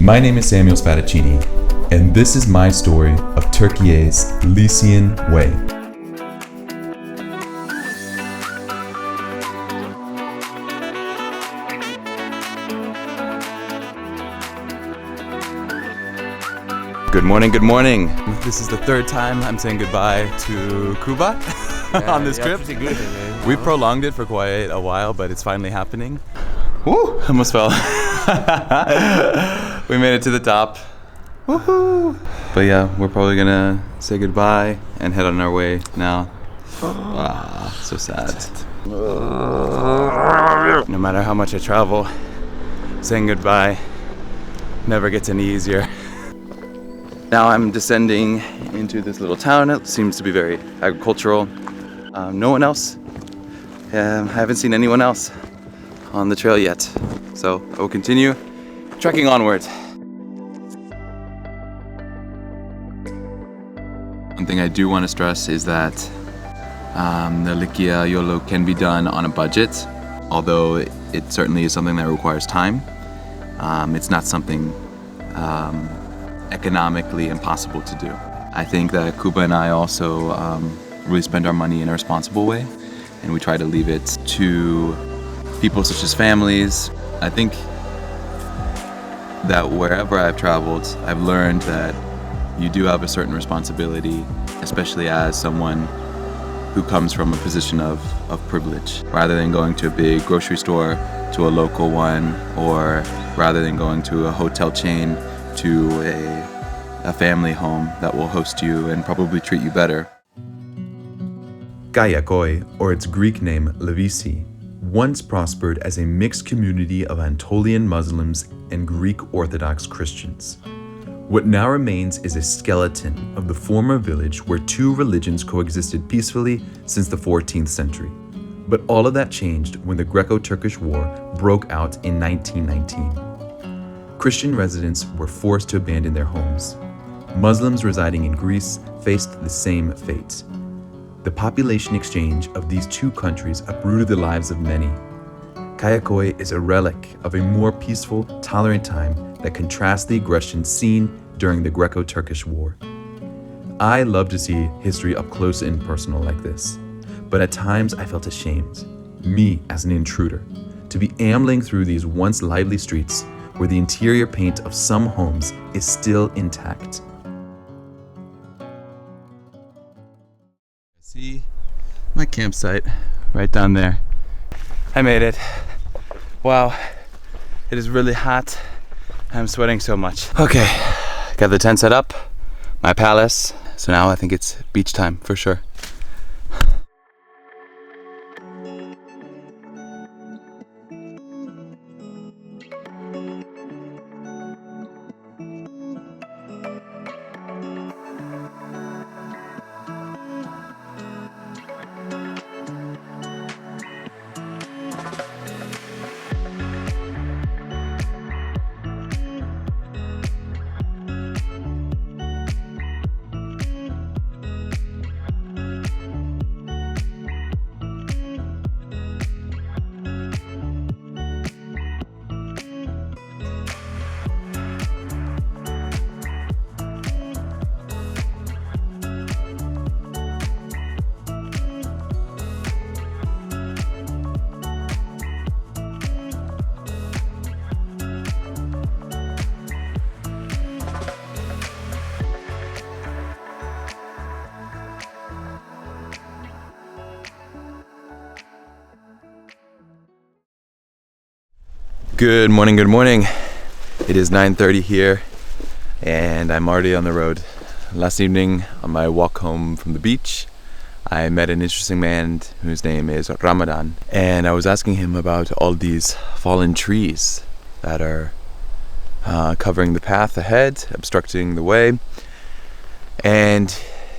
My name is Samuel Spadaccini, and this is my story of Turkey's Lycian way. Good morning, good morning. This is the third time I'm saying goodbye to Cuba on this trip. We prolonged it for quite a while, but it's finally happening. Woo! Almost fell. We made it to the top. Woohoo! But yeah, we're probably gonna say goodbye and head on our way now. So sad. No matter how much I travel, saying goodbye never gets any easier. Now I'm descending into this little town. It seems to be very agricultural. No one else. I haven't seen anyone else on the trail yet. So I will continue trekking onward. One thing I do want to stress is that the Likya Yolu can be done on a budget, although it certainly is something that requires time. It's not something economically impossible to do. I think that Cuba and I also really spend our money in a responsible way, and we try to leave it to people such as families. I think that wherever I've traveled, I've learned that you do have a certain responsibility, especially as someone who comes from a position of privilege. Rather than going to a big grocery store, to a local one, or rather than going to a hotel chain, to a family home that will host you and probably treat you better. Kayaköy, or its Greek name Leivissi, once prospered as a mixed community of Anatolian Muslims and Greek Orthodox Christians. What now remains is a skeleton of the former village where two religions coexisted peacefully since the 14th century. But all of that changed when the Greco-Turkish War broke out in 1919. Christian residents were forced to abandon their homes. Muslims residing in Greece faced the same fate. The population exchange of these two countries uprooted the lives of many. Kayaköy is a relic of a more peaceful, tolerant time that contrasts the aggression seen during the Greco-Turkish War. I love to see history up close and personal like this, but at times I felt ashamed, me as an intruder, to be ambling through these once lively streets where the interior paint of some homes is still intact. See my campsite right down there. I made it. Wow, it is really hot. I'm sweating so much. Okay, got the tent set up, my palace. So now I think it's beach time for sure. Good morning, good morning. It is 9:30 here and I'm already on the road. Last evening on my walk home from the beach, I met an interesting man whose name is Ramadan, and I was asking him about all these fallen trees that are covering the path ahead, obstructing the way. And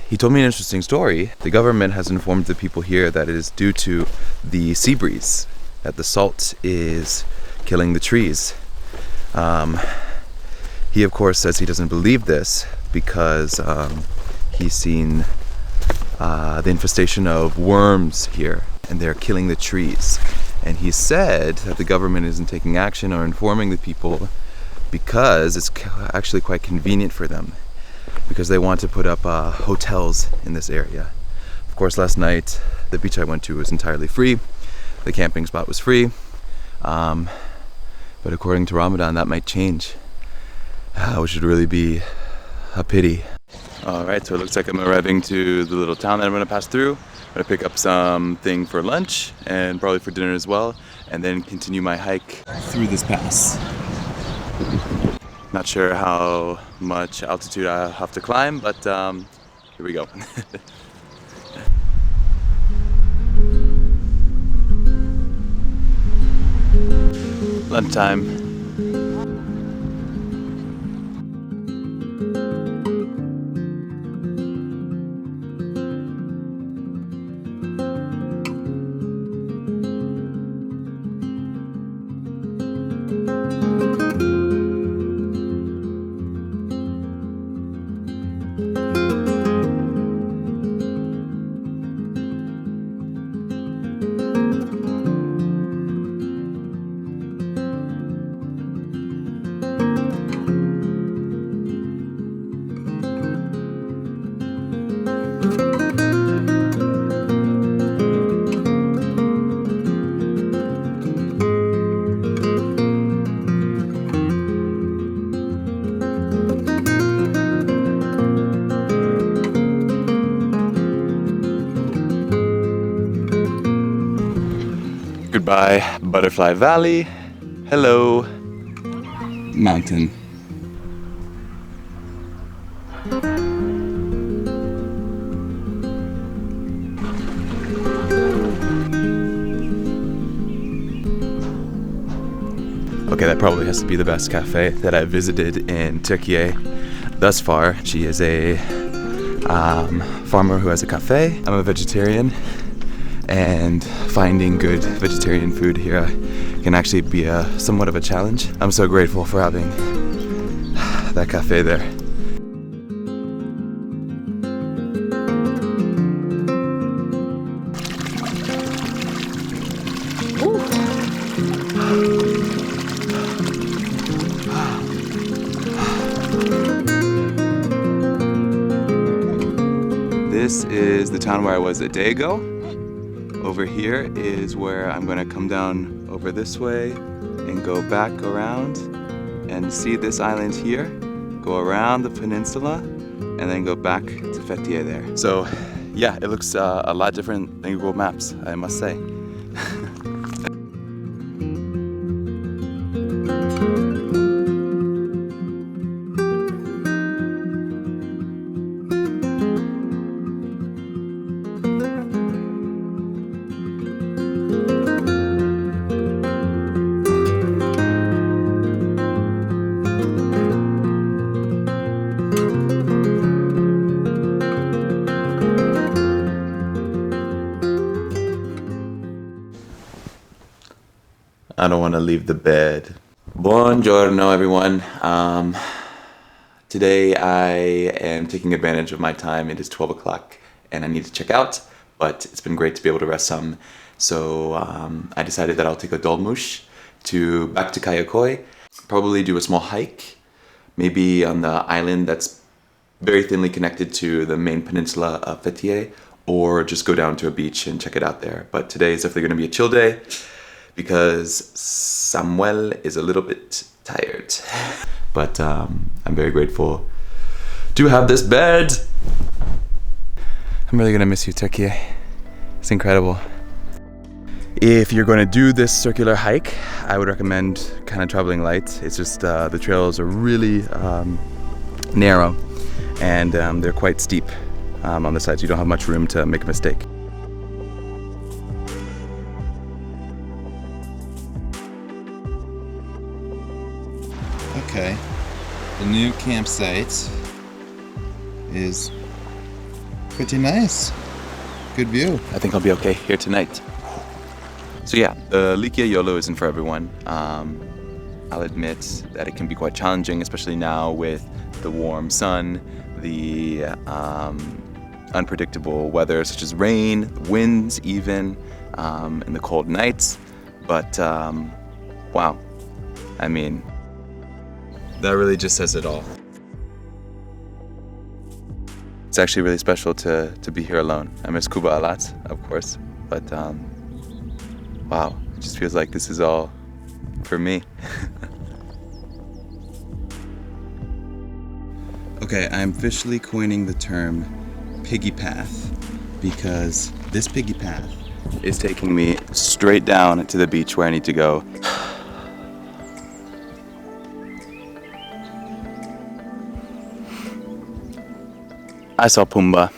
he told me an interesting story. The government has informed the people here that it is due to the sea breeze, that the salt is killing the trees. He of course says he doesn't believe this because he's seen the infestation of worms here and they're killing the trees. And he said that the government isn't taking action or informing the people because it's actually quite convenient for them, because they want to put up hotels in this area. Of course, last night the beach I went to was entirely free. The camping spot was free, but according to Ramadan that might change, which would really be a pity. Alright, so it looks like I'm arriving to the little town that I'm going to pass through. I'm going to pick up something for lunch and probably for dinner as well, and then continue my hike through this pass. Not sure how much altitude I have to climb, but here we go. Lunchtime. Goodbye, Butterfly Valley. Hello, mountain. Okay, that probably has to be the best cafe that I've visited in Turkey thus far. She is a farmer who has a cafe. I'm a vegetarian, and finding good vegetarian food here can actually be somewhat of a challenge. I'm so grateful for having that cafe there. This is the town where I was a day ago. Over here is where I'm going to come down over this way and go back around and see this island here, go around the peninsula, and then go back to Fethiye there. So yeah, it looks a lot different than Google Maps, I must say. I don't want to leave the bed. Buongiorno, everyone. Today I am taking advantage of my time. It is 12 o'clock and I need to check out, but it's been great to be able to rest some. So I decided that I'll take a dolmuş back to Kayaköy, probably do a small hike, maybe on the island that's very thinly connected to the main peninsula of Fethiye, or just go down to a beach and check it out there. But today is definitely going to be a chill day, because Samuel is a little bit tired. But I'm very grateful to have this bed. I'm really gonna miss you, Turkey. It's incredible. If you're going to do this circular hike, I would recommend kind of traveling light. It's just the trails are really narrow, and they're quite steep on the sides. You don't have much room to make a mistake. Okay, the new campsite is pretty nice. Good view. I think I'll be okay here tonight. So yeah, the Likya Yolu isn't for everyone. I'll admit that it can be quite challenging, especially now with the warm sun, the unpredictable weather such as rain, winds even, and the cold nights. But wow, I mean, That really just says it all. It's actually really special to be here alone. I miss Cuba a lot, of course, but wow, it just feels like this is all for me. Okay, I'm officially coining the term piggy path because this piggy path is taking me straight down to the beach where I need to go. I saw Pumbaa.